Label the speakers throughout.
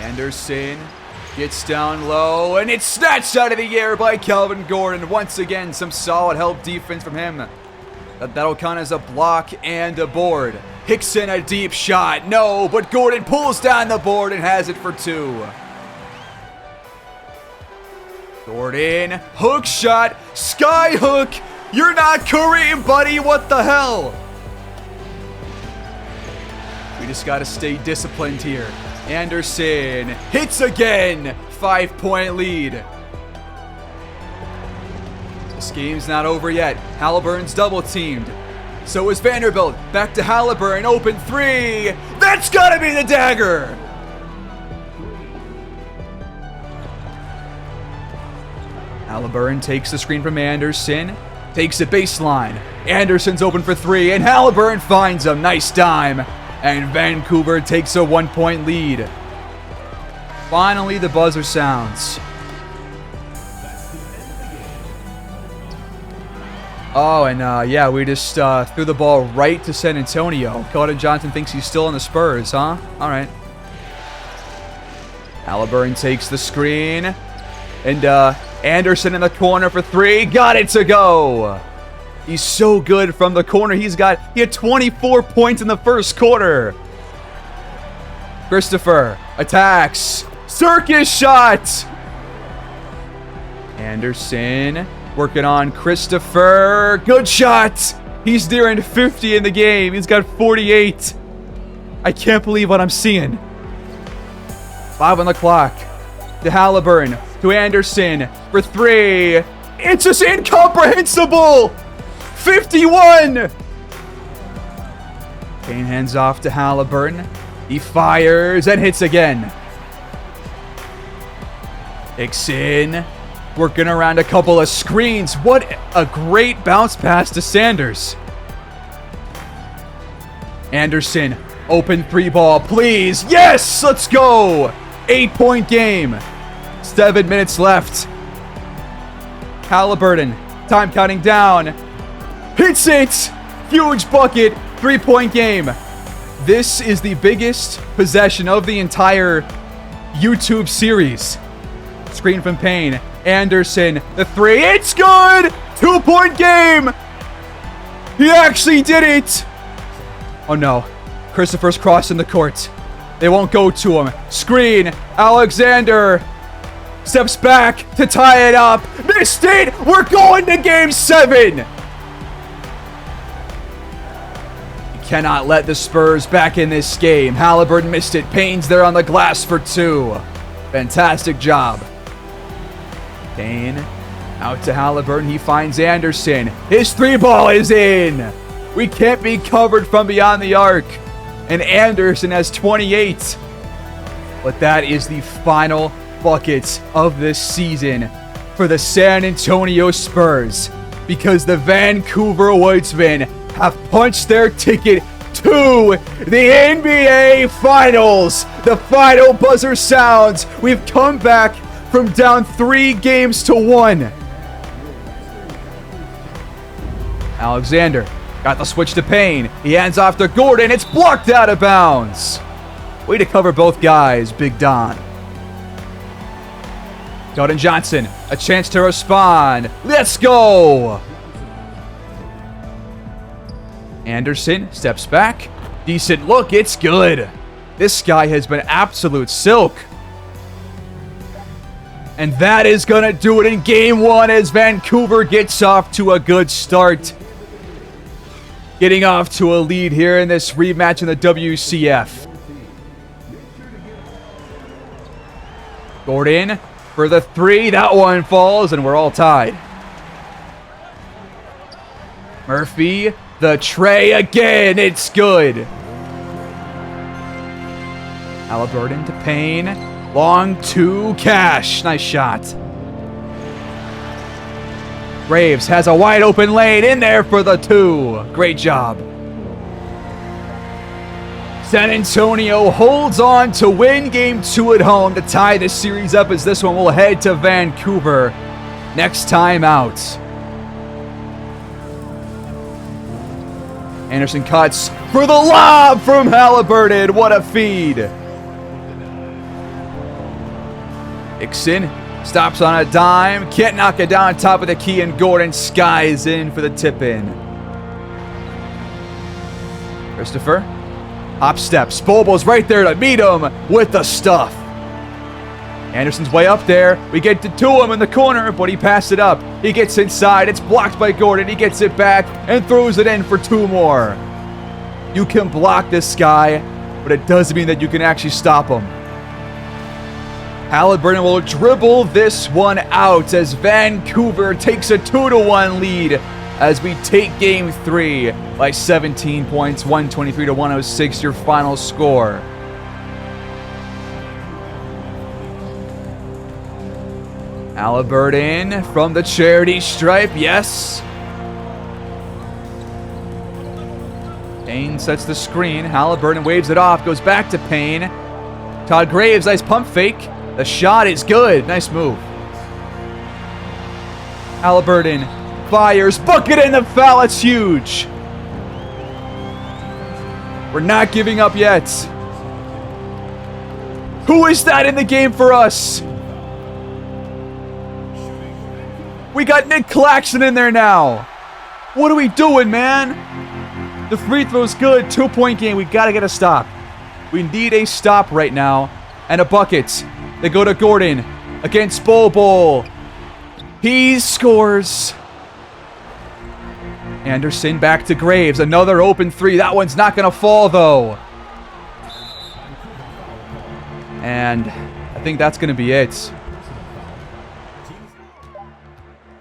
Speaker 1: Anderson gets down low, and it's snatched out of the air by Calvin Gordon. Once again, some solid help defense from him. That'll count as a block and a board. Hickson, a deep shot. No, but Gordon pulls down the board and has it for 2. Gordon, hook shot, sky hook. You're not Kareem, buddy. What the hell? We just got to stay disciplined here. Anderson hits again. 5-point lead. This game's not over yet. Halliburton's double teamed. So is Vanderbilt. Back to Halliburton. Open 3. That's got to be the dagger. Halliburton takes the screen from Anderson. Takes it baseline. Anderson's open for 3, and Halliburton finds him. Nice dime. And Vancouver takes a 1-point lead. Finally, the buzzer sounds. Oh, and yeah, we just threw the ball right to San Antonio. Keldon Johnson thinks he's still on the Spurs, huh? All right. Halliburton takes the screen. And Anderson in the corner for 3. Got it to go. He's so good from the corner. He had 24 points in the first quarter. Christopher attacks. Circus shot. Anderson working on Christopher. Good shot. He's nearing 50 in the game. He's got 48. I can't believe what I'm seeing. 5 on the clock. To Halliburton. To Anderson for 3. It's just incomprehensible. 51. Payne hands off to Halliburton. He fires and hits again. Hickson working around a couple of screens. What a great bounce pass to Sanders. Anderson, open 3 ball, please. Yes, let's go. 8-point game. 7 minutes left. Halliburton, time counting down. Hits it. Huge bucket. 3-point game. This is the biggest possession of the entire YouTube series. Screen from Payne. Anderson, the 3. It's good. 2-point game. He actually did it. Oh no. Christopher's crossing the court. They won't go to him. Screen. Alexander steps back to tie it up. Missed it. We're going to game 7. You cannot let the Spurs back in this game. Halliburton missed it. Payne's there on the glass for 2. Fantastic job. Payne out to Halliburton. He finds Anderson. His 3 ball is in. We can't be covered from beyond the arc. And Anderson has 28. But that is the final bucket of this season for the San Antonio Spurs, because the Vancouver Woodsmen have punched their ticket to the NBA Finals. The final buzzer sounds. We've come back from down 3 games to 1. Alexander got the switch to Payne. He hands off to Gordon. It's blocked out of bounds. Way to cover both guys, Big Don. Keldon Johnson, a chance to respond. Let's go. Anderson steps back. Decent look. It's good. This guy has been absolute silk. And that is going to do it in game 1 as Vancouver gets off to a good start. Getting off to a lead here in this rematch in the WCF. Gordon for the 3. That one falls, and we're all tied. Murphy, the tray again. It's good. Halliburton to Payne. Long to Cash. Nice shot. Graves has a wide open lane in there for the 2. Great job. San Antonio holds on to win game 2 at home to tie this series up, as this one will head to Vancouver next time out. Anderson cuts for the lob from Halliburton. What a feed. Hickson stops on a dime. Can't knock it down on top of the key, and Gordon skies in for the tip-in. Christopher. Hop steps. Bobo's right there to meet him with the stuff. Anderson's way up there. We get to him in the corner, but he passed it up. He gets inside. It's blocked by Gordon. He gets it back and throws it in for 2 more. You can block this guy, but it doesn't mean that you can actually stop him. Halliburton will dribble this one out as Vancouver takes a 2-1 lead as we take Game 3 by 17 points, 123-106, your final score. Halliburton from the charity stripe, yes. Payne sets the screen. Halliburton waves it off, goes back to Payne. Todd Graves, nice pump fake. The shot is good. Nice move. Halliburton fires. Bucket in the foul. It's huge. We're not giving up yet. Who is that in the game for us? We got Nick Claxton in there now. What are we doing, man? The free throw's good. 2-point game. We got to get a stop. We need a stop right now. And a bucket. They go to Gordon against Bobo. He scores. Anderson back to Graves. Another open 3. That one's not going to fall, though. And I think that's going to be it.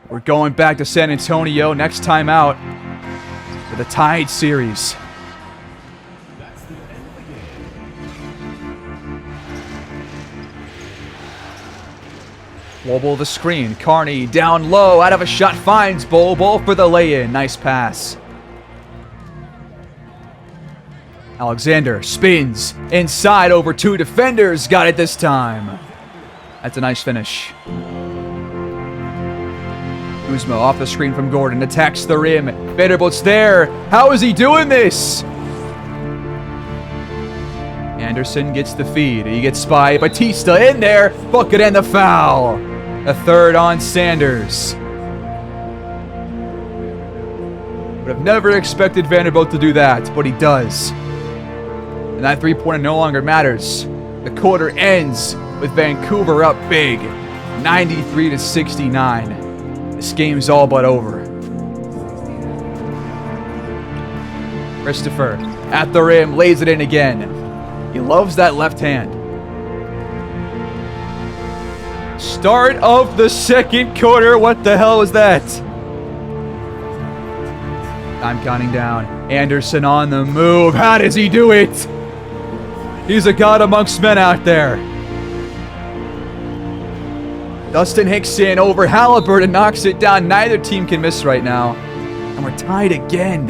Speaker 1: We're going back to San Antonio next time out for the tied series. Bobo the screen. Carney down low. Out of a shot. Finds Bobo for the lay-in. Nice pass. Alexander spins inside over 2 defenders. Got it this time. That's a nice finish. Kuzma off the screen from Gordon. Attacks the rim. Vanderbilt's there. How is he doing this? Anderson gets the feed. He gets by Batista in there. Bucket and the foul. A third on Sanders. Would have never expected Vanderbilt to do that, but he does. And that 3-pointer no longer matters. The quarter ends with Vancouver up big, 93-69. This game's all but over. Christopher at the rim, lays it in again. He loves that left hand. Start of the second quarter. What the hell was that? Time counting down. Anderson on the move. How does he do it? He's a god amongst men out there. Dustin Hickson over Halliburton knocks it down. Neither team can miss right now. And we're tied again.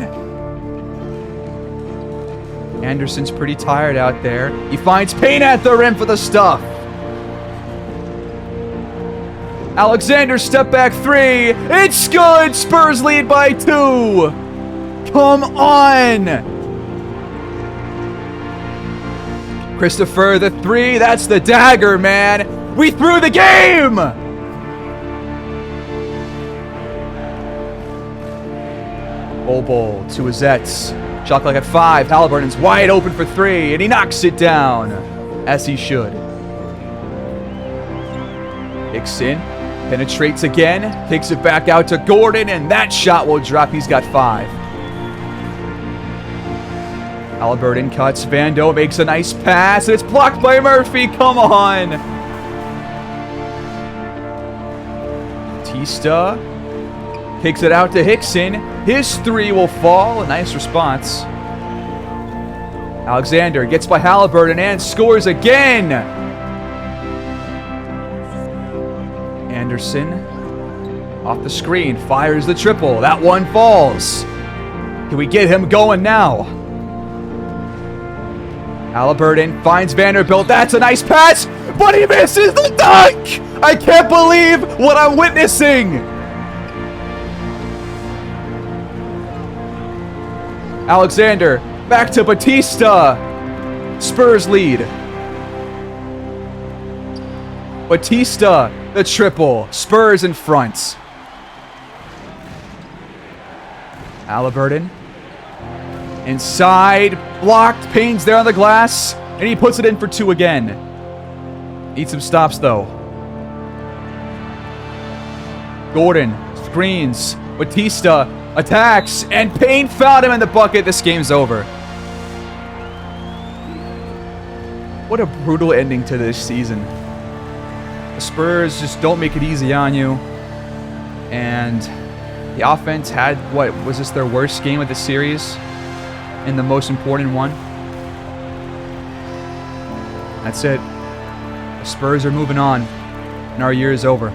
Speaker 1: Anderson's pretty tired out there. He finds Payne at the rim for the stuff. Alexander step back 3. It's good. Spurs lead by 2. Come on. Christopher the 3. That's the dagger, man. We threw the game. Bobo to Azets. Shot clock at 5. Halliburton's wide open for 3, and he knocks it down, as he should. Hickson penetrates again, takes it back out to Gordon, and that shot will drop. He's got 5. Halliburton cuts. Vando makes a nice pass, and it's blocked by Murphy. Come on. Batista kicks it out to Hickson. His 3 will fall. A nice response. Alexander gets by Halliburton and scores again. Anderson off the screen, fires the triple. That one falls. Can we get him going now? Halliburton finds Vanderbilt. That's a nice pass, but he misses the dunk. I can't believe what I'm witnessing. Alexander back to Batista. Spurs lead. Batista, the triple. Spurs in front. Halliburton. Inside. Blocked. Payne's there on the glass. And he puts it in for 2 again. Needs some stops, though. Gordon screens. Batista attacks. And Payne fouled him in the bucket. This game's over. What a brutal ending to this season. The Spurs just don't make it easy on you. And the offense had, what, was this their worst game of the series? And the most important one? That's it. The Spurs are moving on. And our year is over.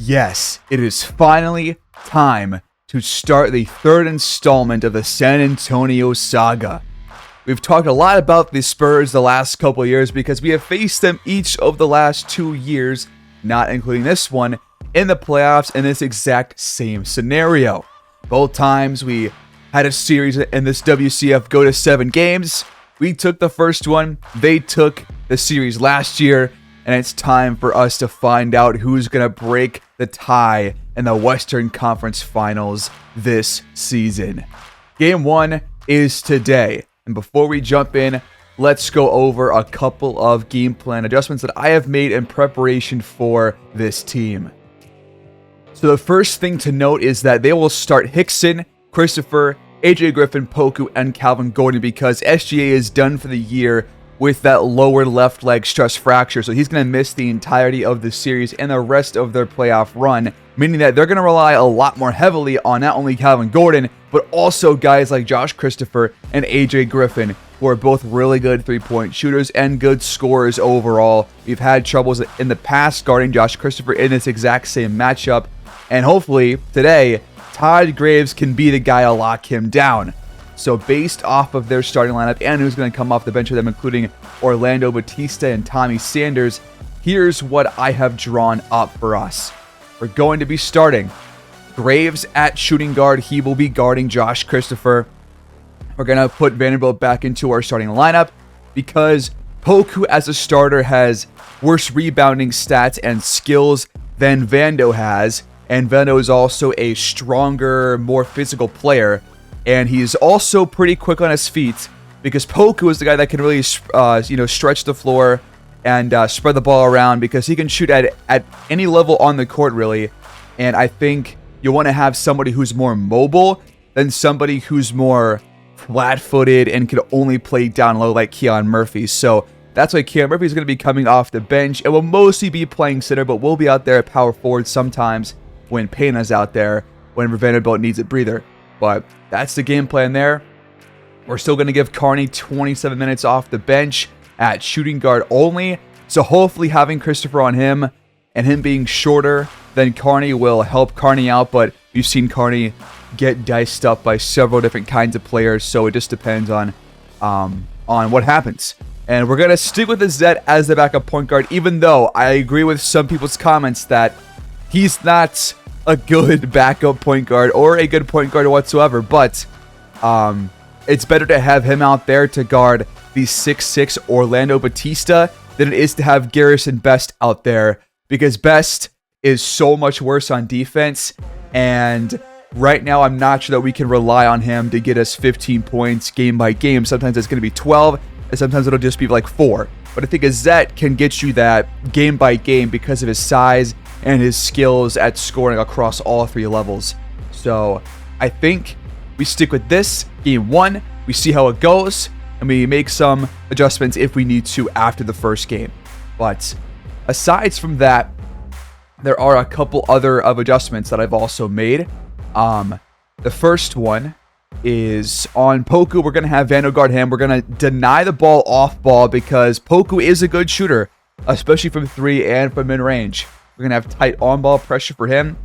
Speaker 1: Yes, it is finally time to start the 3rd installment of the San Antonio Saga. We've talked a lot about the Spurs the last couple of years because we have faced them each of the last 2 years, not including this one, in the playoffs in this exact same scenario. Both times we had a series in this WCF go to 7 games. We took the first one, they took the series last year, and it's time for us to find out who's going to break the tie in the Western Conference Finals this season. Game 1 is today. And before we jump in, let's go over a couple of game plan adjustments that I have made in preparation for this team. So the first thing to note is that they will start Hickson, Christopher, AJ Griffin, Poku, and Calvin Gordon because SGA is done for the year with that lower left leg stress fracture. So he's going to miss the entirety of the series and the rest of their playoff run, meaning that they're going to rely a lot more heavily on not only Calvin Gordon, but also guys like Josh Christopher and AJ Griffin, who are both really good three-point shooters and good scorers overall. We've had troubles in the past guarding Josh Christopher in this exact same matchup, and hopefully today, Todd Graves can be the guy to lock him down. So based off of their starting lineup and who's going to come off the bench for them, including Orlando Batista and Tommy Sanders, here's what I have drawn up for us. We're going to be starting Graves at shooting guard. He will be guarding Josh Christopher. We're going to put Vanderbilt back into our starting lineup because Poku as a starter has worse rebounding stats and skills than Vando has. And Vando is also a stronger, more physical player. And he's also pretty quick on his feet because Poku is the guy that can really, stretch the floor and spread the ball around because he can shoot at any level on the court, really. And I think you want to have somebody who's more mobile than somebody who's more flat-footed and can only play down low like Keon Murphy. So that's why Keon Murphy is going to be coming off the bench and will mostly be playing center, but will be out there at power forward sometimes when Pena's out there, when Vanderbilt needs a breather. But that's the game plan there. We're still going to give Carney 27 minutes off the bench at shooting guard only. So hopefully having Christopher on him and him being shorter than Carney will help Carney out. But you've seen Carney get diced up by several different kinds of players. So it just depends on what happens. And we're going to stick with the Zet as the backup point guard, even though I agree with some people's comments that he's not a good backup point guard or a good point guard whatsoever, but it's better to have him out there to guard the 6'6" Orlando Batista than it is to have Garrison Best out there because Best is so much worse on defense, and right now I'm not sure that we can rely on him to get us 15 points game by game. Sometimes it's going to be 12, and sometimes it'll just be like 4. But I think a Zet can get you that game by game because of his size and his skills at scoring across all 3 levels. So I think we stick with this game 1. We see how it goes, and we make some adjustments if we need to after the first game. But aside from that, there are a couple other of adjustments that I've also made. The first one is on Poku. We're going to have Vando guard him. We're going to deny the ball off ball because Poku is a good shooter, especially from 3 and from mid-range. We're going to have tight on-ball pressure for him.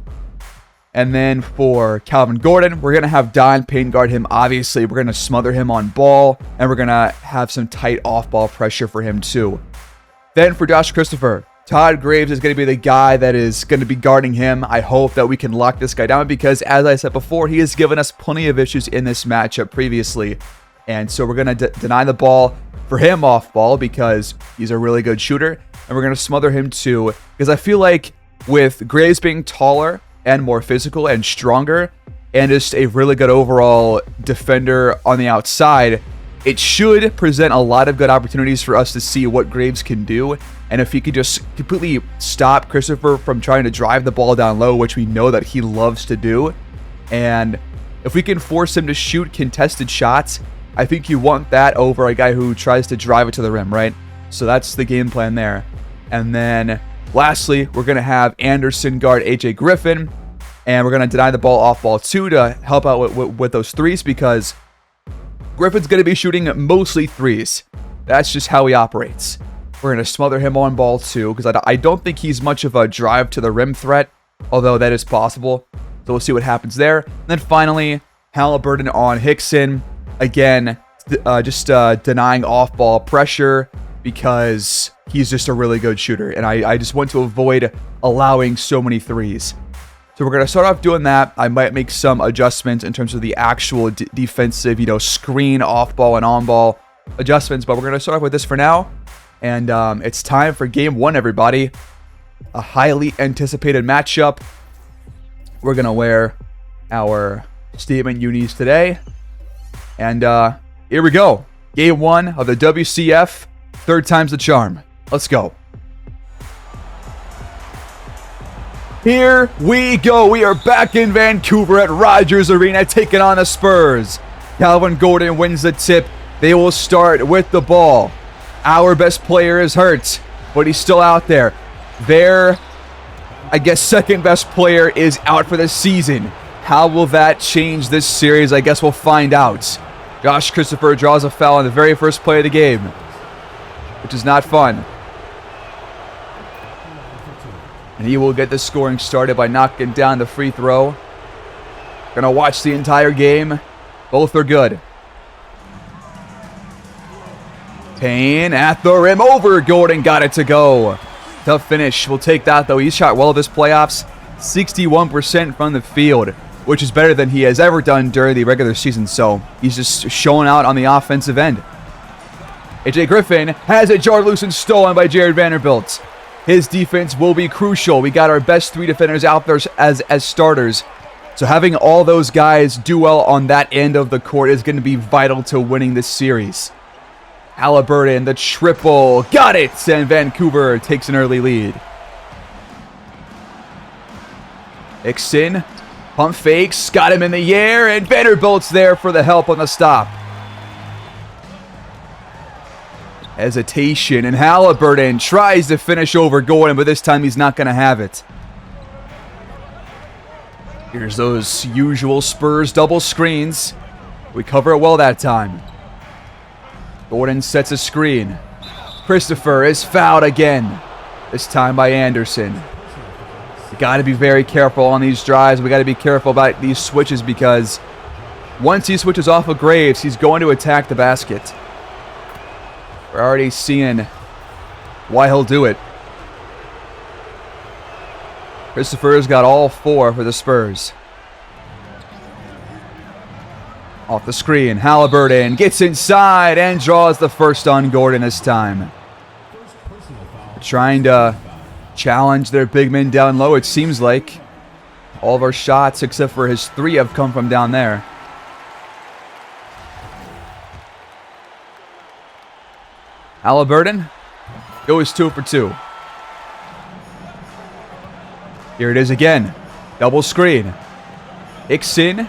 Speaker 1: And then for Calvin Gordon, we're going to have Don Payne guard him. Obviously, we're going to smother him on ball, and we're going to have some tight off-ball pressure for him too. Then for Josh Christopher, Todd Graves is going to be the guy that is going to be guarding him. I hope that we can lock this guy down because, as I said before, he has given us plenty of issues in this matchup previously. And so we're going to deny the ball for him off ball because he's a really good shooter. And we're going to smother him too because I feel like with Graves being taller and more physical and stronger and just a really good overall defender on the outside, it should present a lot of good opportunities for us to see what Graves can do. And if he could just completely stop Christopher from trying to drive the ball down low, which we know that he loves to do, and if we can force him to shoot contested shots, I think you want that over a guy who tries to drive it to the rim, right? So that's the game plan there. And then lastly, we're going to have Anderson guard AJ Griffin, and we're going to deny the ball off ball too to help out with those threes because Griffin's going to be shooting mostly threes. That's just how he operates. We're going to smother him on ball too because I don't think he's much of a drive to the rim threat, although that is possible. So we'll see what happens there. And then finally, Halliburton on Hickson. Again, just denying off ball pressure because he's just a really good shooter. And I just want to avoid allowing so many threes. So we're going to start off doing that. I might make some adjustments in terms of the actual defensive, screen, off-ball, and on-ball adjustments. But we're going to start off with this for now. And it's time for Game 1, everybody. A highly anticipated matchup. We're going to wear our statement unis today. And here we go. Game 1 of the WCF. Third time's the charm. Let's go. Here we go. We are back in Vancouver at Rogers Arena taking on the Spurs. Calvin Gordon wins the tip. They will start with the ball. Our best player is hurt, but he's still out there. Their, second best player is out for the season. How will that change this series? I guess we'll find out. Josh Christopher draws a foul on the very first play of the game, which is not fun. And he will get the scoring started by knocking down the free throw. Gonna watch the entire game. Both are good. Payne at the rim over Gordon. Got it to go. Tough finish. We'll take that though. He's shot well this playoffs. 61% from the field, which is better than he has ever done during the regular season. So he's just showing out on the offensive end. AJ Griffin has it jarred loose and stolen by Jared Vanderbilt. His defense will be crucial. We got our best three defenders out there as starters. So having all those guys do well on that end of the court is going to be vital to winning this series. Halliburton, the triple. Got it! And Vancouver takes an early lead. Hickson, pump fakes, got him in the air, and Vanderbilt's there for the help on the stop. Hesitation, and Halliburton tries to finish over Gordon, but this time he's not going to have it. Here's those usual Spurs double screens. We cover it well that time. Gordon sets a screen. Christopher is fouled again, this time by Anderson. You got to be very careful on these drives. We got to be careful about these switches because once he switches off of Graves, he's going to attack the basket. We're already seeing why he'll do it. Christopher's got all four for the Spurs. Off the screen, Halliburton gets inside and draws the first on Gordon this time. Trying to challenge their big men down low, it seems like. All of our shots, except for his three, have come from down there. Halliburton goes 2 for 2. Here it is again. Double screen. Hickson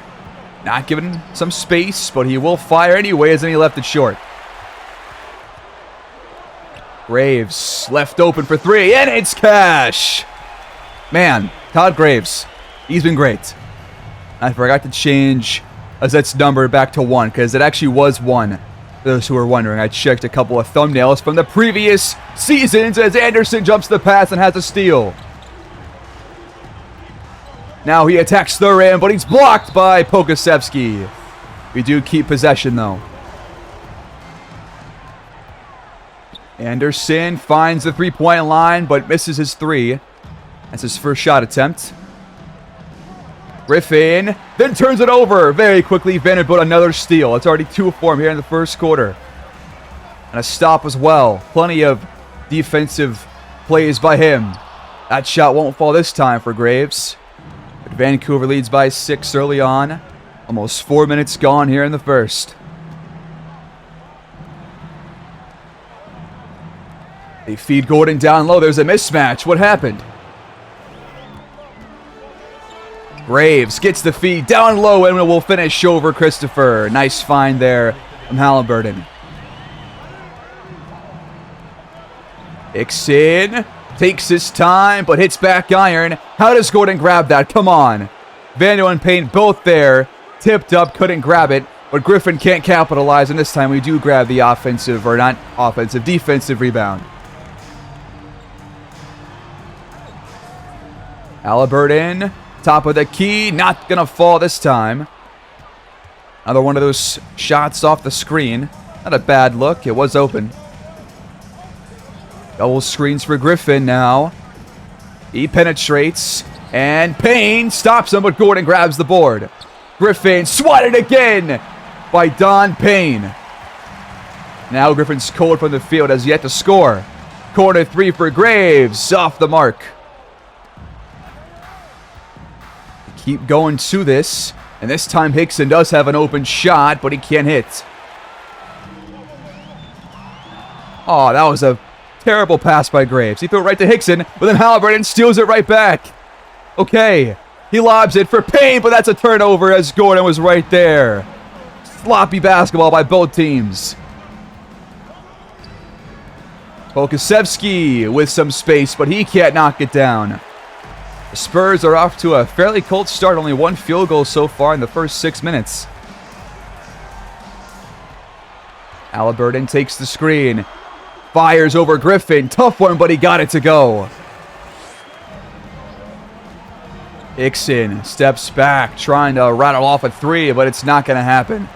Speaker 1: not given some space, but he will fire anyways, and he left it short. Graves left open for 3, and it's cash. Man, Todd Graves, he's been great. I forgot to change Azet's number back to 1, because it actually was 1. For those who are wondering, I checked a couple of thumbnails from the previous seasons as Anderson jumps the pass and has a steal. Now he attacks the rim, but he's blocked by Pokusevski. We do keep possession, though. Anderson finds the three-point line, but misses his three. That's his first shot attempt. Griffin then turns it over very quickly. Vanderbilt another steal. It's already 2 for him here in the first quarter. And a stop as well. Plenty of defensive plays by him. That shot won't fall this time for Graves. But Vancouver leads by 6 early on. Almost 4 minutes gone here in the first. They feed Gordon down low. There's a mismatch. What happened? Graves gets the feed down low and will finish over Christopher. Nice find there from Halliburton. Hickson takes his time but hits back iron. How does Gordon grab that? Come on. Vando and Payne both there. Tipped up, couldn't grab it. But Griffin can't capitalize, and this time we do grab the offensive, or not offensive, defensive rebound. Halliburton, top of the key, not going to fall this time. Another one of those shots off the screen. Not a bad look, it was open. Double screens for Griffin now. He penetrates, and Payne stops him, but Gordon grabs the board. Griffin swatted again by Don Payne. Now Griffin's cold from the field, has yet to score. Corner 3 for Graves, off the mark. Keep going to this, and this time Hickson does have an open shot, but he can't hit. Oh, that was a terrible pass by Graves. He threw it right to Hickson, but then Halliburton steals it right back. Okay, he lobs it for Payne, but that's a turnover as Gordon was right there. Sloppy basketball by both teams. Pokusevski with some space, but he can't knock it down. The Spurs are off to a fairly cold start. Only 1 field goal so far in the first 6 minutes. Halliburton takes the screen. Fires over Griffin. Tough one, but he got it to go. Hickson steps back, trying to rattle off a 3, but it's not going to happen.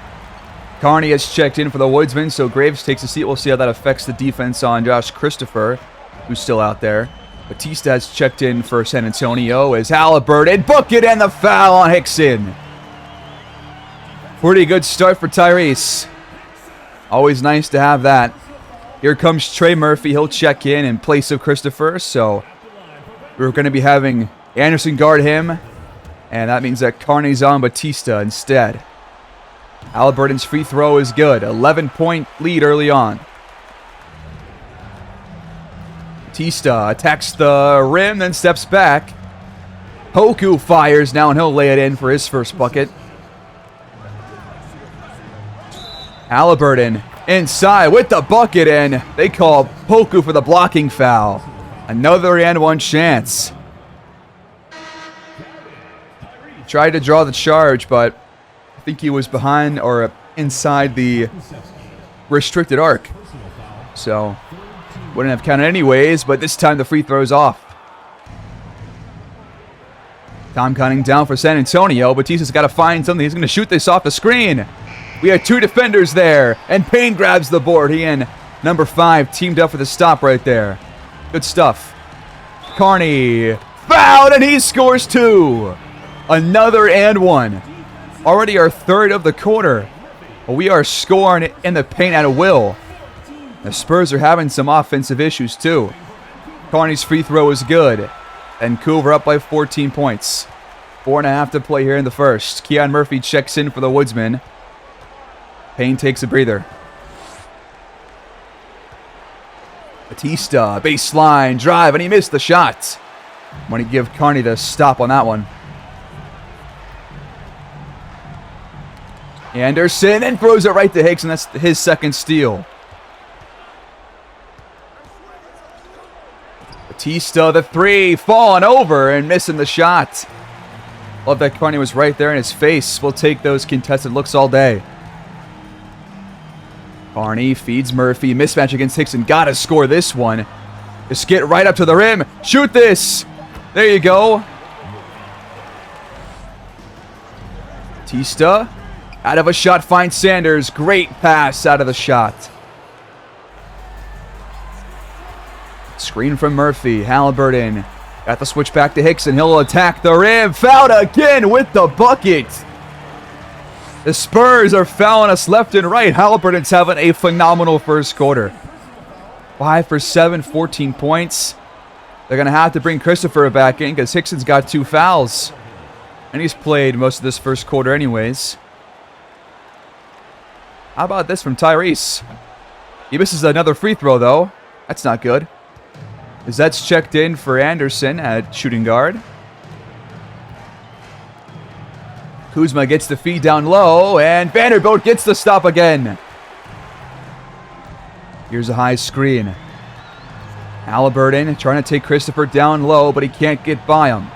Speaker 1: Carney has checked in for the Woodsmen, so Graves takes a seat. We'll see how that affects the defense on Josh Christopher, who's still out there. Batista has checked in for San Antonio as Halliburton. Book it, and the foul on Hickson. Pretty good start for Tyrese. Always nice to have that. Here comes Trey Murphy. He'll check in place of Christopher. So we're going to be having Anderson guard him. And that means that Carney's on Batista instead. Halliburton's free throw is good. 11-point lead early on. Batista attacks the rim, then steps back. Poku fires now, and he'll lay it in for his first bucket. Halliburton inside with the bucket, and they call Poku for the blocking foul. Another and one chance. Tried to draw the charge, but I think he was behind or inside the restricted arc. So wouldn't have counted anyways, but this time the free throw's off. Time counting down for San Antonio. Batista's got to find something. He's going to shoot this off the screen. We have 2 defenders there, and Payne grabs the board. He and number 5 teamed up for the stop right there. Good stuff. Carney fouled, and he scores 2. Another and one. Already our 3rd of the quarter. But we are scoring in the paint at a will. The Spurs are having some offensive issues too. Carney's free throw is good. Vancouver up by 14 points. 4.5 to play here in the first. Keon Murphy checks in for the Woodsmen. Payne takes a breather. Batista, baseline drive, and he missed the shot. I'm going to give Carney the stop on that one. Anderson then throws it right to Hicks, and that's his second steal. Batista, the 3, falling over and missing the shot. Love that Carney was right there in his face. We'll take those contested looks all day. Carney feeds Murphy. Mismatch against Hickson. Gotta score this one. Just get right up to the rim. Shoot this. There you go. Batista, out of a shot, finds Sanders. Great pass out of the shot. Screen from Murphy. Halliburton got the switch back to Hickson. He'll attack the rim. Fouled again with the bucket. The Spurs are fouling us left and right. Halliburton's having a phenomenal first quarter. 5 for 7, 14 points. They're going to have to bring Christopher back in because Hickson's got 2 fouls. And he's played most of this first quarter anyways. How about this from Tyrese? He misses another free throw, though. That's not good. That's checked in for Anderson at shooting guard. Kuzma gets the feed down low, and Vanderbilt gets the stop again. Here's a high screen. Halliburton trying to take Christopher down low, but he can't get by him.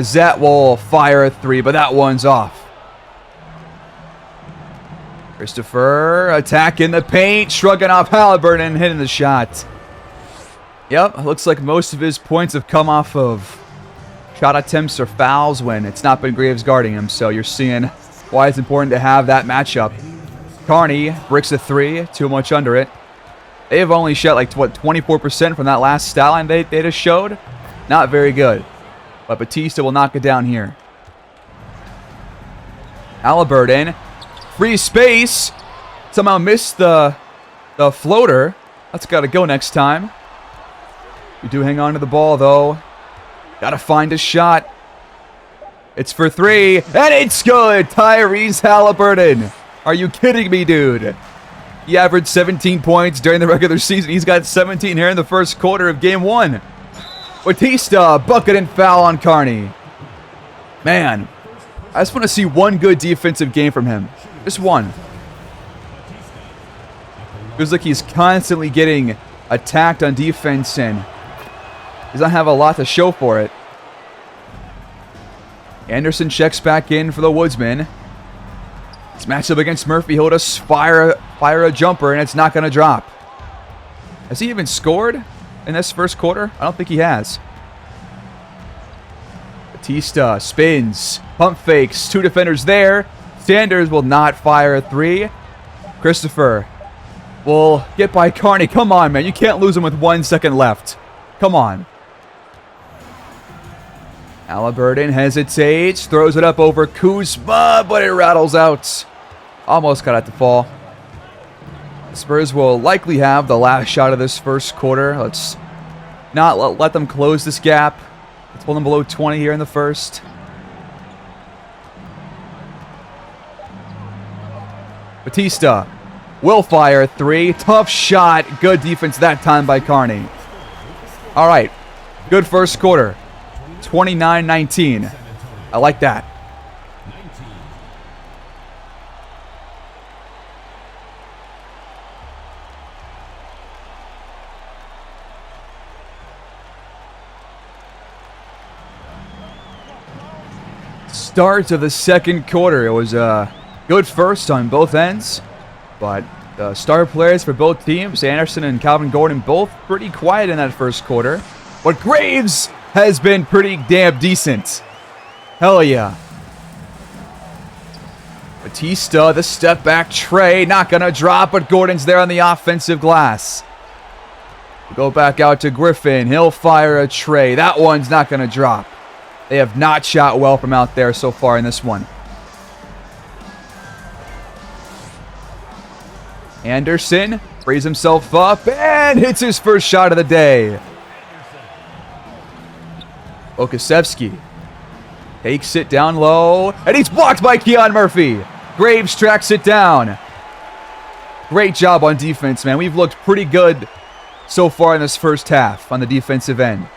Speaker 1: Zet will fire a 3, but that one's off. Christopher attack in the paint, shrugging off Halliburton and hitting the shot. Yep, looks like most of his points have come off of shot attempts or fouls when it's not been Graves guarding him. So you're seeing why it's important to have that matchup. Carney bricks a 3, too much under it. They have only shot like, 24% from that last stat line they just showed. Not very good. But Batista will knock it down here. Halliburton, free space. Somehow missed the floater. That's got to go next time. We do hang on to the ball, though. Got to find a shot. It's for 3, and it's good. Tyrese Halliburton. Are you kidding me, dude? He averaged 17 points during the regular season. He's got 17 here in the first quarter of Game 1. Batista, bucket and foul on Carney. Man, I just want to see one good defensive game from him. Just one. Feels like he's constantly getting attacked on defense and does not have a lot to show for it. Anderson checks back in for the Woodsmen. This matchup against Murphy, he'll just fire a jumper, and it's not going to drop. Has he even scored in this first quarter? I don't think he has. Batista spins, pump fakes, 2 defenders there. Sanders will not fire a 3. Christopher will get by Carney. Come on, man. You can't lose him with 1 second left. Come on. Halliburton hesitates, throws it up over Kuzma, but it rattles out. Almost got it to fall. The Spurs will likely have the last shot of this first quarter. Let's not let them close this gap. Let's hold them below 20 here in the first. Batista will fire 3. Tough shot. Good defense that time by Carney. All right. Good first quarter. 29-19. I like that. Start of the second quarter. It was a good first on both ends, but the star players for both teams, Anderson and Calvin Gordon, both pretty quiet in that first quarter. But Graves has been pretty damn decent. Hell yeah. Batista, the step back tray, not gonna drop, but Gordon's there on the offensive glass. We'll go back out to Griffin. He'll fire a tray. That one's not gonna drop. They have not shot well from out there so far in this one. Anderson frees himself up and hits his first shot of the day. Okasevsky takes it down low, and he's blocked by Keon Murphy. Graves tracks it down. Great job on defense, man. We've looked pretty good so far in this first half on the defensive end.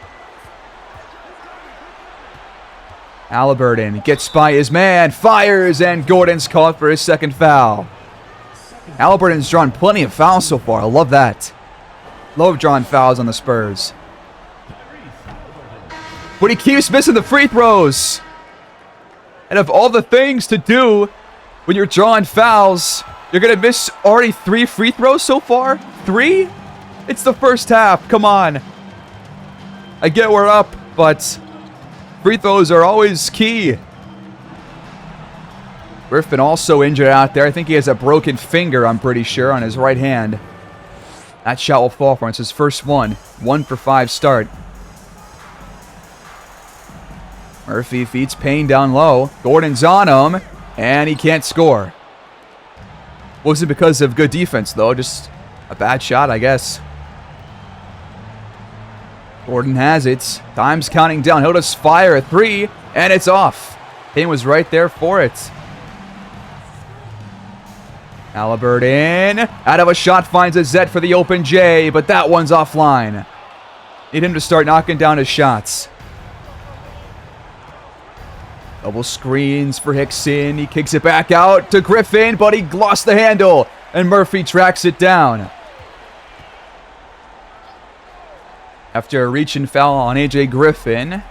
Speaker 1: Halliburton gets by his man, fires, and Gordon's called for his second foul. Halliburton's drawn plenty of fouls so far. I love that. Love drawing fouls on the Spurs. But he keeps missing the free throws. And of all the things to do when you're drawing fouls, you're going to miss already 3 free throws so far? 3? It's the first half. Come on. I get we're up, but free throws are always key. Griffin also injured out there. I think he has a broken finger, I'm pretty sure, on his right hand. That shot will fall for him. It's his first one. 1 for 5 start. Murphy feeds Payne down low. Gordon's on him, and he can't score. Wasn't because of good defense, though. Just a bad shot, I guess. Gordon has it. Time's counting down. He'll just fire a 3, and it's off. Payne was right there for it. Halliburton, out of a shot, finds a Zet for the open J, but that one's offline. Need him to start knocking down his shots. Double screens for Hickson. He kicks it back out to Griffin, but he lost the handle, and Murphy tracks it down. After a reach and foul on A.J. Griffin,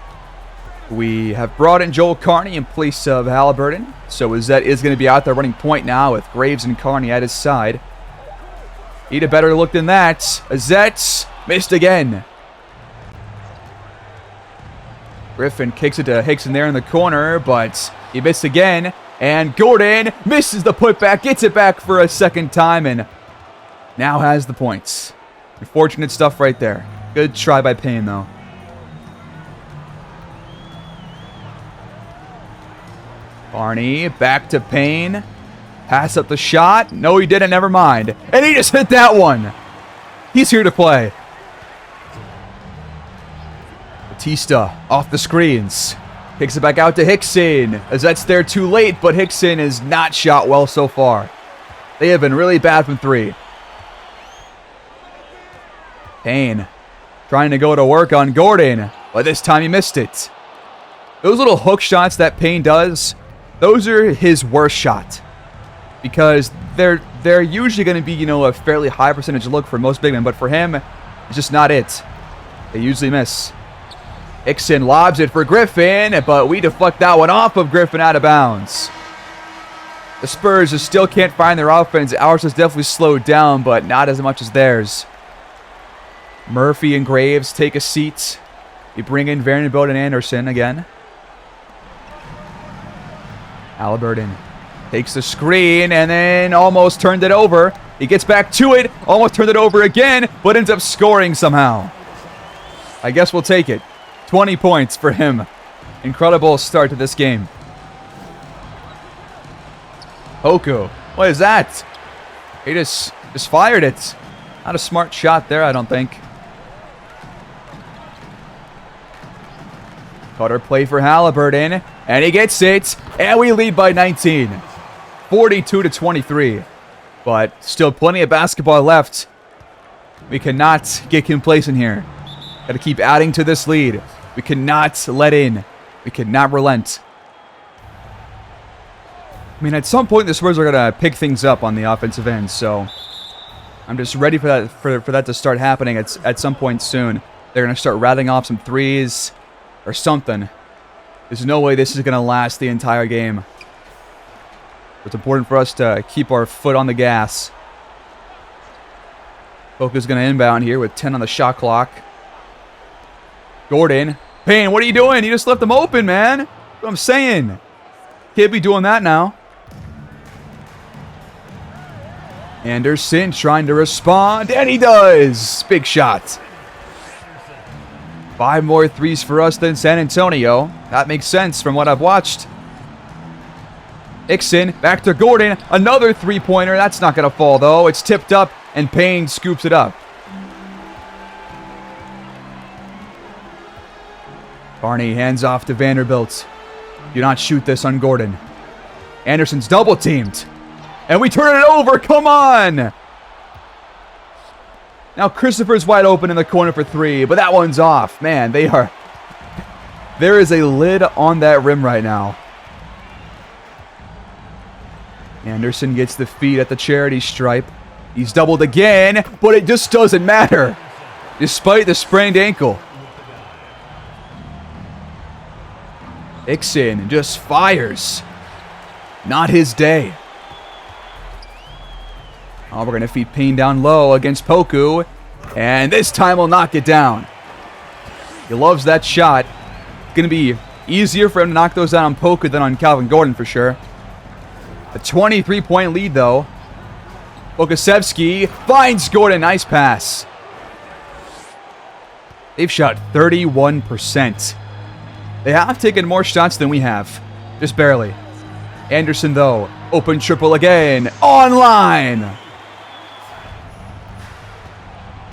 Speaker 1: we have brought in Joel Carney in place of Halliburton. So Zet is going to be out there running point now with Graves and Carney at his side. Need a better look than that. Zet missed again. Griffin kicks it to Hickson there in the corner, but he missed again. And Gordon misses the putback, gets it back for a second time, and now has the points. Unfortunate stuff right there. Good try by Payne, though. Barney back to Payne. Pass up the shot. No, he didn't. Never mind. And he just hit that one. He's here to play. Batista off the screens. Kicks it back out to Hickson. As that's there too late, but Hickson is not shot well so far. They have been really bad from 3. Payne trying to go to work on Gordon, but this time he missed it. Those little hook shots that Payne does, those are his worst shot. Because they're usually going to be, a fairly high percentage look for most big men, but for him, it's just not it. They usually miss. Hickson lobs it for Griffin, but we deflect that one off of Griffin out of bounds. The Spurs just still can't find their offense. Ours has definitely slowed down, but not as much as theirs. Murphy and Graves take a seat. You bring in Vanderbilt and Anderson again. Halliburton takes the screen and then almost turned it over. He gets back to it, almost turned it over again, but ends up scoring somehow. I guess we'll take it. 20 points for him. Incredible start to this game. Poku, what is that? He just fired it. Not a smart shot there, I don't think. Cutter play for Halliburton, and he gets it, and we lead by 19. 42-23. But still plenty of basketball left. We cannot get complacent here. Got to keep adding to this lead. We cannot let in. We cannot relent. I mean, at some point, the Spurs are going to pick things up on the offensive end, so I'm just ready for that for that to start happening at some point soon. They're going to start rattling off some threes or something. There's no way this is going to last the entire game. It's important for us to keep our foot on the gas. Poku's going to inbound here with 10 on the shot clock. Gordon. Payne, what are you doing? You just left them open, man. That's what I'm saying. Can't be doing that now. Anderson trying to respond, and he does. Big shot. 5 more threes for us than San Antonio. That makes sense from what I've watched. Hickson, back to Gordon. Another three-pointer. That's not going to fall, though. It's tipped up, and Payne scoops it up. Barney hands off to Vanderbilt. Do not shoot this on Gordon. Anderson's double-teamed. And we turn it over. Come on! Now Christopher's wide open in the corner for 3, but that one's off. Man, they are... There is a lid on that rim right now. Anderson gets the feed at the charity stripe. He's doubled again, but it just doesn't matter. Despite the sprained ankle. Hickson just fires. Not his day. Oh, we're going to feed Payne down low against Poku. And this time we'll knock it down. He loves that shot. It's going to be easier for him to knock those down on Poku than on Calvin Gordon for sure. A 23-point lead, though. Pokusevski finds Gordon. Nice pass. They've shot 31%. They have taken more shots than we have. Just barely. Anderson, though. Open triple again. Online.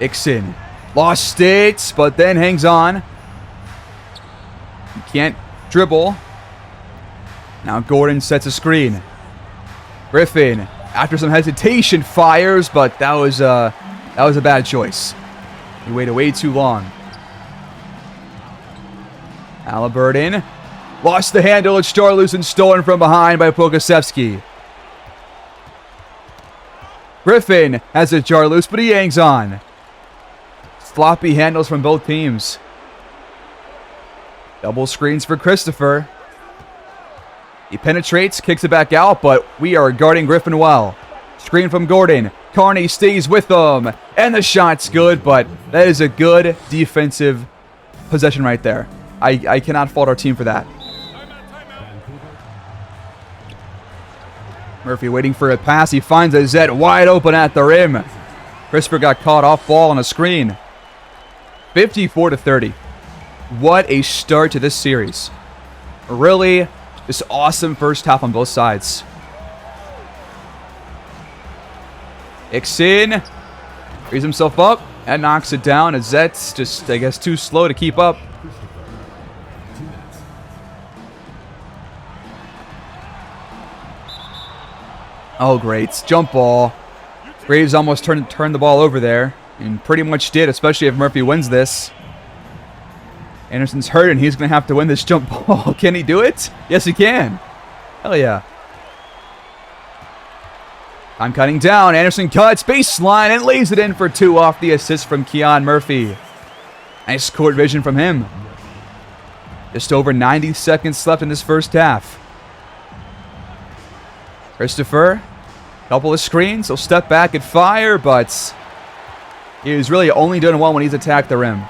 Speaker 1: Ixon. Lost it, but then hangs on. He can't dribble. Now Gordon sets a screen. Griffin, after some hesitation, fires, but that was a bad choice. He waited way too long. Halliburton lost the handle. It's Jarloose and stolen from behind by Pokusevski. Griffin has a Jarloose, but he hangs on. Sloppy handles from both teams. Double screens for Christopher. He penetrates, kicks it back out, but we are guarding Griffin well. Screen from Gordon. Carney stays with them. And the shot's good, but that is a good defensive possession right there. I cannot fault our team for that. Murphy waiting for a pass. He finds a Zet wide open at the rim. Christopher got caught off ball on a screen. 54-30. What a start to this series. Really, this awesome first half on both sides. Ixon frees himself up and knocks it down. As Zet's just, I guess, too slow to keep up. Oh, great. Jump ball. Graves almost turned the ball over there. And pretty much did, especially if Murphy wins this. Anderson's hurt, and he's going to have to win this jump ball. Can he do it? Yes, he can. Hell yeah. Time cutting down. Anderson cuts, baseline, and lays it in for two off the assist from Keon Murphy. Nice court vision from him. Just over 90 seconds left in this first half. Christopher, couple of screens. He'll step back and fire, but he's really only doing well when he's attacked the rim.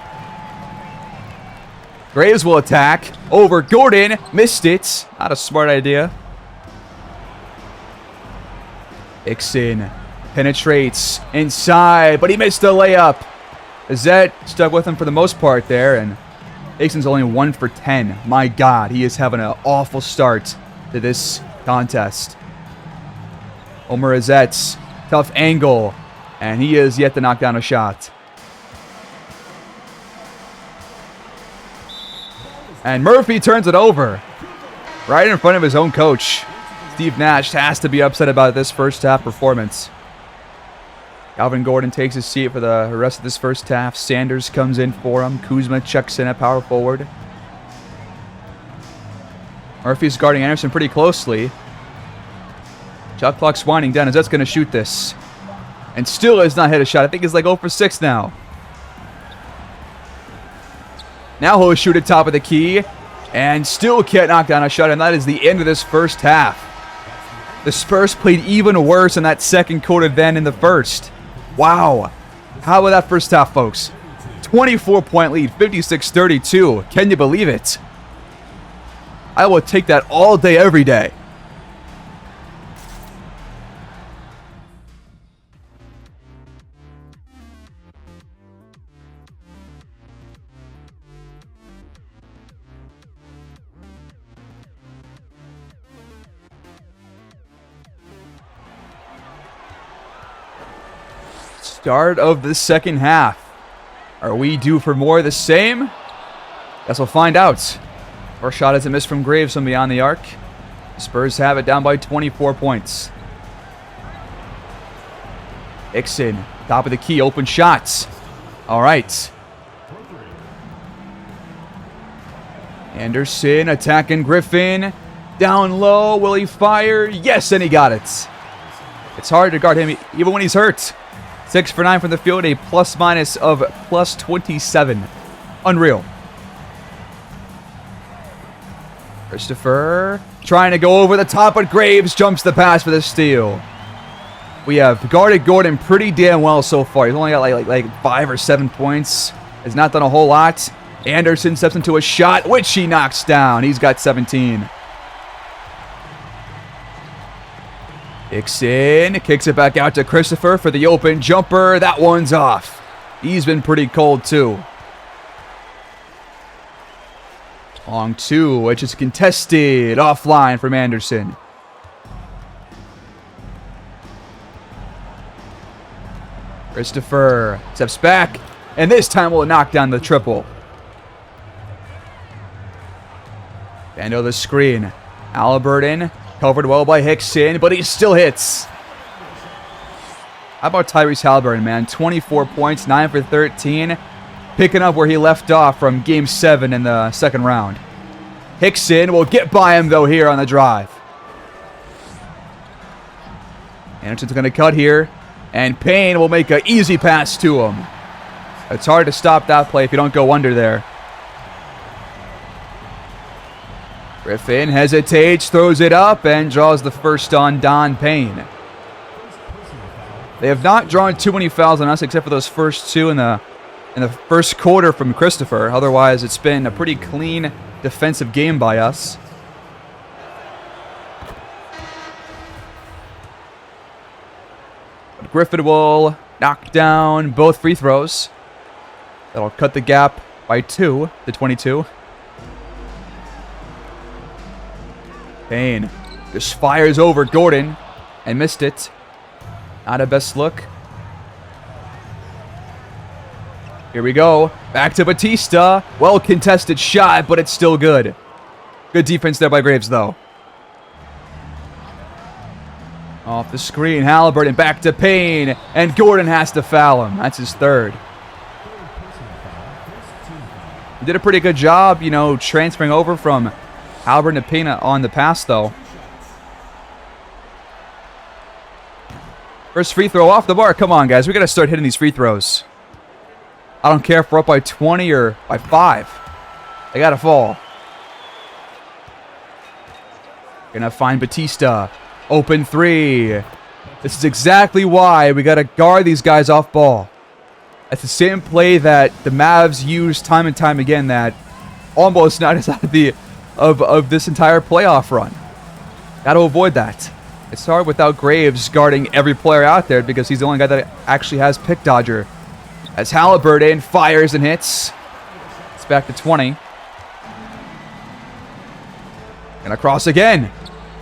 Speaker 1: Graves will attack over Gordon. Missed it. Not a smart idea. Ixon penetrates inside, but he missed the layup. Zet stuck with him for the most part there, and Ixon's only 1 for 10. My God, he is having an awful start to this contest. Omer Azet's tough angle, and he is yet to knock down a shot. And Murphy turns it over right in front of his own coach. Steve Nash has to be upset about this first half performance. Calvin Gordon takes his seat for the rest of this first half. Sanders comes in for him. Kuzma checks in at power forward. Murphy's guarding Anderson pretty closely. Shot clock's winding down as that's going to shoot this. And still has not hit a shot. I think he's like 0 for 6 now. Now he'll shoot at top of the key. And still can't knock down a shot. And that is the end of this first half. The Spurs played even worse in that second quarter than in the first. Wow. How about that first half, folks? 24-point lead, 56-32. Can you believe it? I will take that all day, every day. Start of the second half. Are we due for more of the same? Guess we'll find out. First shot is a miss from Graves from beyond the arc. Spurs have it down by 24 points. Ixon, top of the key, open shots. All right. Anderson attacking Griffin. Down low, will he fire? Yes, and he got it. It's hard to guard him even when he's hurt. 6 for 9 from the field, a plus-minus of +27. Unreal. Christopher trying to go over the top, but Graves jumps the pass for the steal. We have guarded Gordon pretty damn well so far. He's only got like 5 or 7 points. Has not done a whole lot. Anderson steps into a shot, which he knocks down. He's got 17. Dixon kicks it back out to Christopher for the open jumper. That one's off. He's been pretty cold too. Long two, which is contested offline from Anderson. Christopher steps back, and this time will knock down the triple. Bando the screen. Halliburton covered well by Hickson, but he still hits. How about Tyrese Halliburton, man? 24 points, 9 for 13. Picking up where he left off from Game 7 in the second round. Hickson will get by him, though, here on the drive. Anderson's going to cut here, and Payne will make an easy pass to him. It's hard to stop that play if you don't go under there. Griffin hesitates, throws it up, and draws the first on Don Payne. They have not drawn too many fouls on us except for those first two in the first quarter from Christopher. Otherwise, it's been a pretty clean defensive game by us. But Griffin will knock down both free throws. That'll cut the gap by 2 to 22. Payne just fires over Gordon and missed it. Not a best look. Here we go. Back to Batista. Well contested shot, but it's still good. Good defense there by Graves, though. Off the screen, Halliburton back to Payne, and Gordon has to foul him. That's his third. He did a pretty good job, transferring over from Halliburton to Payne on the pass, though. First free throw off the bar. Come on, guys. We got to start hitting these free throws. I don't care if we're up by 20 or by 5. They got to fall. Gonna find Batista. Open three. This is exactly why we got to guard these guys off ball. That's the same play that the Mavs use time and time again that almost knocked us out of this entire playoff run. Got to avoid that. It's hard without Graves guarding every player out there because he's the only guy that actually has pick dodger. As Halliburton fires and hits. It's back to 20. Gonna cross again.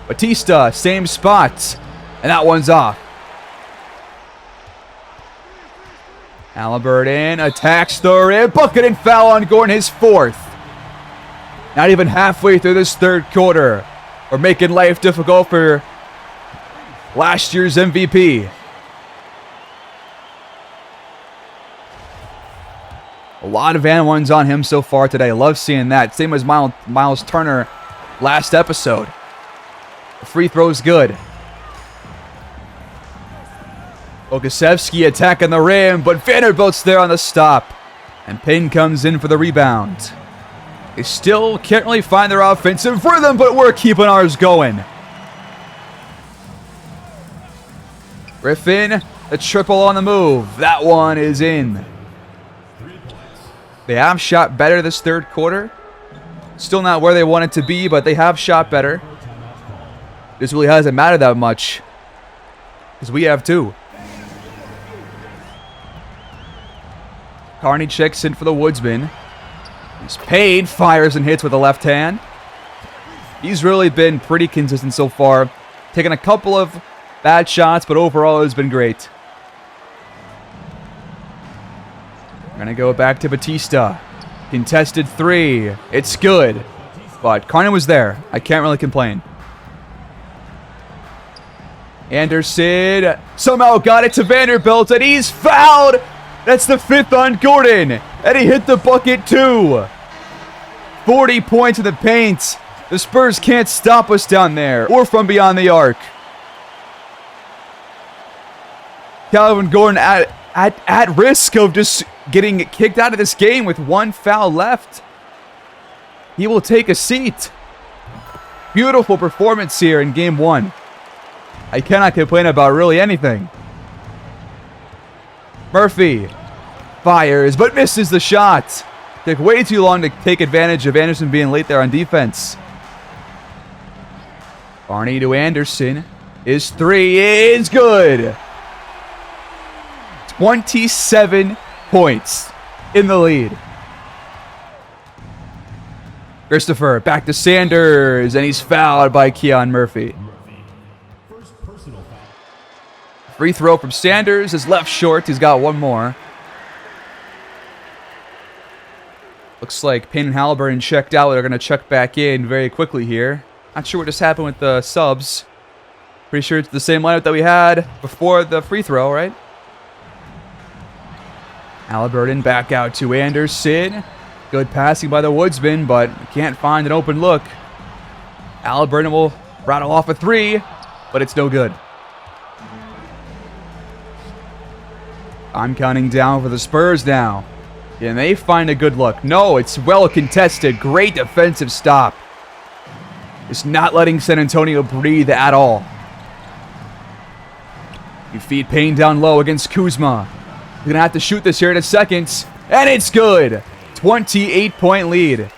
Speaker 1: Batista, same spot. And that one's off. Halliburton attacks the rim. Bucket and foul on Gordon, his fourth. Not even halfway through this third quarter. We're making life difficult for last year's MVP. A lot of and ones on him so far today. Love seeing that. Same as Miles Turner last episode. The free throw's good. Okasevsky attacking the rim, but Vanderbilt's there on the stop. And Payne comes in for the rebound. They still can't really find their offensive rhythm, but we're keeping ours going. Griffin, the triple on the move. That one is in. They have shot better this third quarter. Still not where they want it to be, but they have shot better. This really hasn't mattered that much, because we have two. Carney checks in for the Woodsmen. He's Payne, fires and hits with the left hand. He's really been pretty consistent so far. Taking a couple of bad shots, but overall it's been great. We're going to go back to Batista. Contested three. It's good. But Carney was there. I can't really complain. Anderson somehow got it to Vanderbilt, and he's fouled. That's the fifth on Gordon. And he hit the bucket too. 40 points in the paint. The Spurs can't stop us down there or from beyond the arc. Calvin Gordon at risk of just getting kicked out of this game with one foul left. He will take a seat. Beautiful performance here in game one. I cannot complain about really anything. Murphy fires but misses the shot. Took way too long to take advantage of Anderson being late there on defense. Barney to Anderson. His three is good. 27 points in the lead. Christopher back to Sanders, and he's fouled by Keon Murphy. Free throw from Sanders is left short. He's got one more. Looks like Payne and Halliburton checked out. They're going to check back in very quickly here. Not sure what just happened with the subs. Pretty sure it's the same lineup that we had before the free throw, right? Halliburton back out to Anderson. Good passing by the Woodsmen, but can't find an open look. Halliburton will rattle off a three, but it's no good. I'm counting down for the Spurs now. Can they find a good look? No, it's well contested. Great defensive stop. It's not letting San Antonio breathe at all. You feed Payne down low against Kuzma. He's going to have to shoot this here in a second. And it's good. 28-point lead.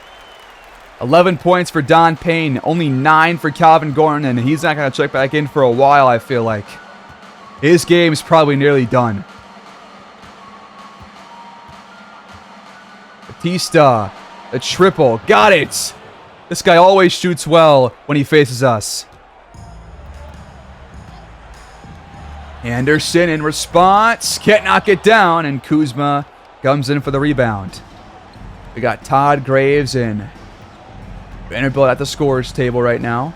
Speaker 1: 11 points for Don Payne. Only 9 for Calvin Gordon. And he's not going to check back in for a while, I feel like. His game's probably nearly done. Batista. The triple. Got it. This guy always shoots well when he faces us. Anderson in response. Can't knock it down. And Kuzma comes in for the rebound. We got Todd Graves and Vanderbilt at the scorers table right now.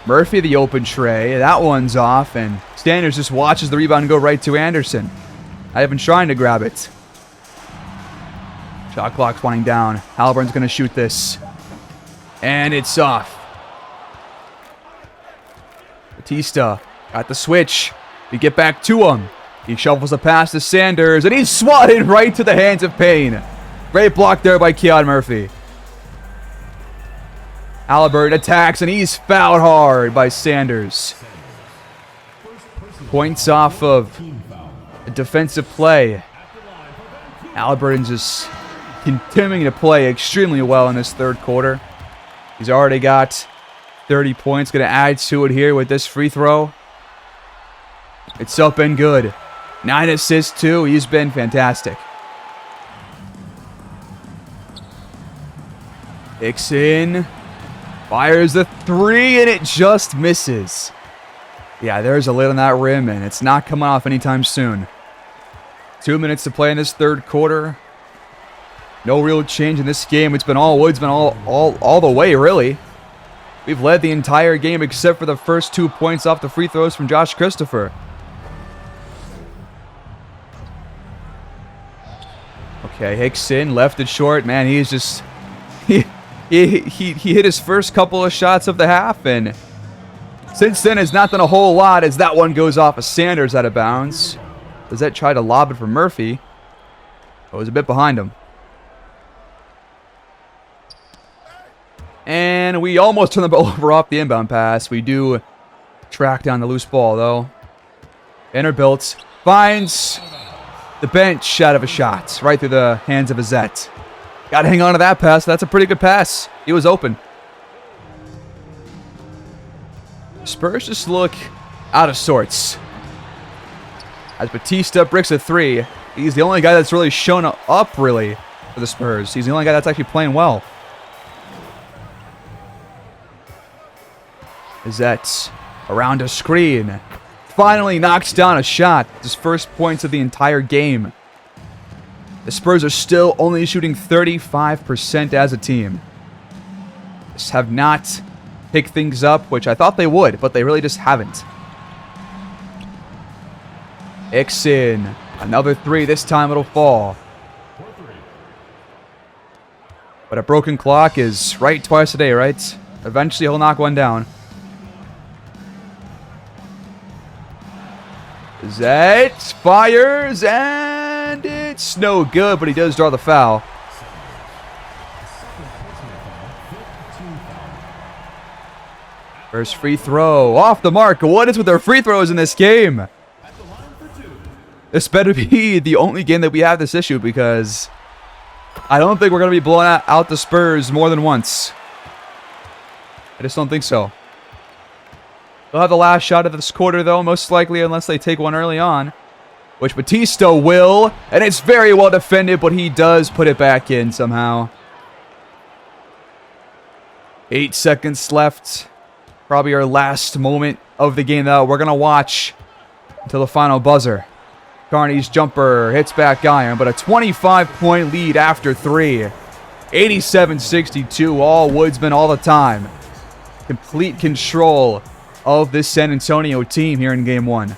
Speaker 1: Murphy the open tray. That one's off. And Sanders just watches the rebound go right to Anderson. Not even trying to grab it. Shot clock's winding down. Halliburton's going to shoot this. And it's off. Batista got the switch. We get back to him. He shovels a pass to Sanders, and he's swatted right to the hands of Payne. Great block there by Keon Murphy. Halliburton attacks, and he's fouled hard by Sanders. Points off of a defensive play. Halliburton just continuing to play extremely well in this third quarter. He's already got 30 points. Going to add to it here with this free throw. It's up and good. 9 assists too. He's been fantastic. Dixon fires the three, and it just misses. Yeah, there's a lid on that rim, and it's not coming off anytime soon. 2 minutes to play in this third quarter. No real change in this game. It's been all Woodsmen all the way, really. We've led the entire game except for the first 2 points off the free throws from Josh Christopher. Okay, Hickson left it short. Man, he's just... He hit his first couple of shots of the half, and since then has not done a whole lot as that one goes off of Sanders out of bounds. Does that try to lob it for Murphy? Oh, it was a bit behind him. And we almost turn the ball over off the inbound pass. We do track down the loose ball, though. Vanderbilt finds the bench out of a shot right through the hands of Azette. Got to hang on to that pass. That's a pretty good pass. He was open. Spurs just look out of sorts. As Batista bricks a three, he's the only guy that's really shown up, really, for the Spurs. He's the only guy that's actually playing well. Azette around a screen. Finally knocks down a shot. His first points of the entire game. The Spurs are still only shooting 35% as a team. Just have not picked things up, which I thought they would, but they really just haven't. Hickson, another three. This time it'll fall. But a broken clock is right twice a day, right? Eventually he'll knock one down. Zet fires, and it's no good, but he does draw the foul. First free throw off the mark. What is with their free throws in this game? This better be the only game that we have this issue, because I don't think we're going to be blowing out the Spurs more than once. I just don't think so. They'll have the last shot of this quarter, though, most likely, unless they take one early on, which Batista will, and it's very well defended, but he does put it back in somehow. 8 seconds left. Probably our last moment of the game, though. We're going to watch until the final buzzer. Carney's jumper hits back iron, but a 25-point lead after 3. 87-62, all Woodsmen all the time. Complete control of this San Antonio team here in Game 1.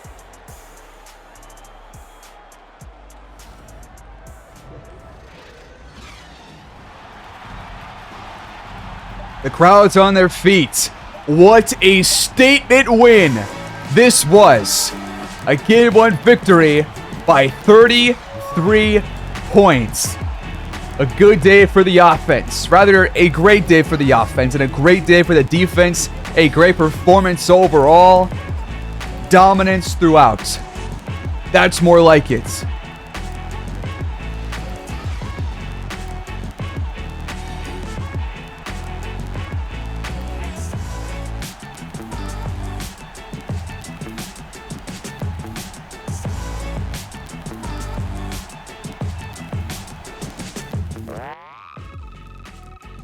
Speaker 1: The crowd's on their feet. What a statement win this was. A Game 1 victory by 33 points. A good day for the offense. Rather, a great day for the offense and a great day for the defense. A great performance overall. Dominance throughout. That's more like it.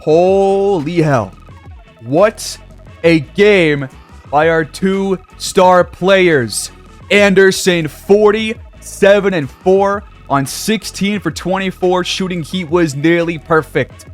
Speaker 1: Holy hell. What a game by our 2-star players. Anderson, 47-4 on 16 for 24. Shooting heat was nearly perfect.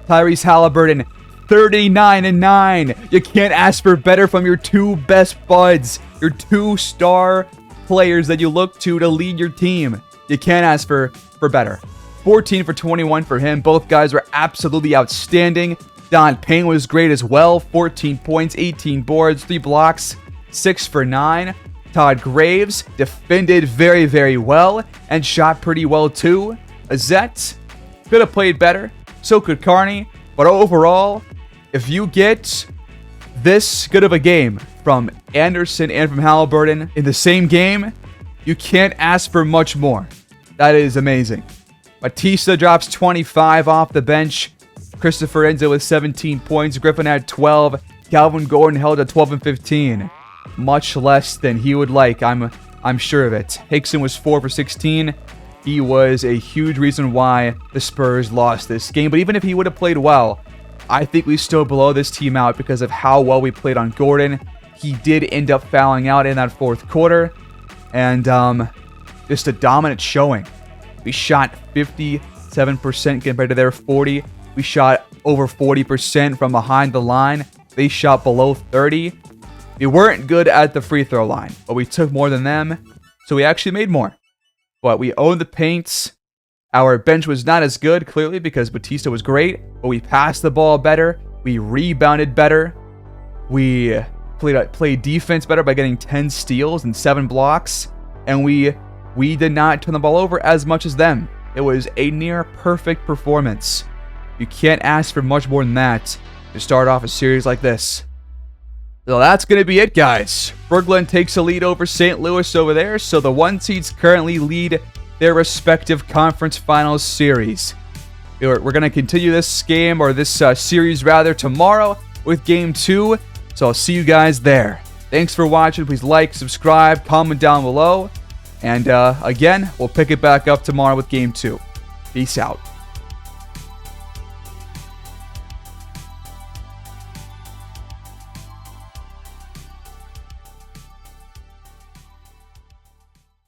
Speaker 1: Tyrese Halliburton, 39-9. You can't ask for better from your 2 best buds. Your 2-star players that you look to lead your team. You can't ask for better. 14 for 21 for him. Both guys were absolutely outstanding. Don Payne was great as well. 14 points, 18 boards, 3 blocks, 6 for 9. Todd Graves defended very, very well and shot pretty well too. Azette could have played better. So could Carney. But overall, if you get this good of a game from Anderson and from Halliburton in the same game, you can't ask for much more. That is amazing. Batista drops 25 off the bench. Christopher ends it with 17 points. Griffin had 12. Calvin Gordon held at 12 and 15. Much less than he would like, I'm sure of it. Hickson was 4 for 16. He was a huge reason why the Spurs lost this game. But even if he would have played well, I think we still blow this team out because of how well we played on Gordon. He did end up fouling out in that fourth quarter. And just a dominant showing. We shot 57% compared to their 40. We shot over 40% from behind the line. They shot below 30. We weren't good at the free throw line, but we took more than them. So we actually made more. But we owned the paints. Our bench was not as good, clearly, because Batista was great. But we passed the ball better. We rebounded better. We played defense better by getting 10 steals and 7 blocks. And we did not turn the ball over as much as them. It was a near perfect performance. You can't ask for much more than that to start off a series like this. So that's going to be it, guys. Brooklyn takes a lead over St. Louis over there, so the 1 seeds currently lead their respective conference finals series. We're going to continue this game, or this series rather, tomorrow with Game 2, so I'll see you guys there. Thanks for watching. Please like, subscribe, comment down below. And again, we'll pick it back up tomorrow with Game 2. Peace out.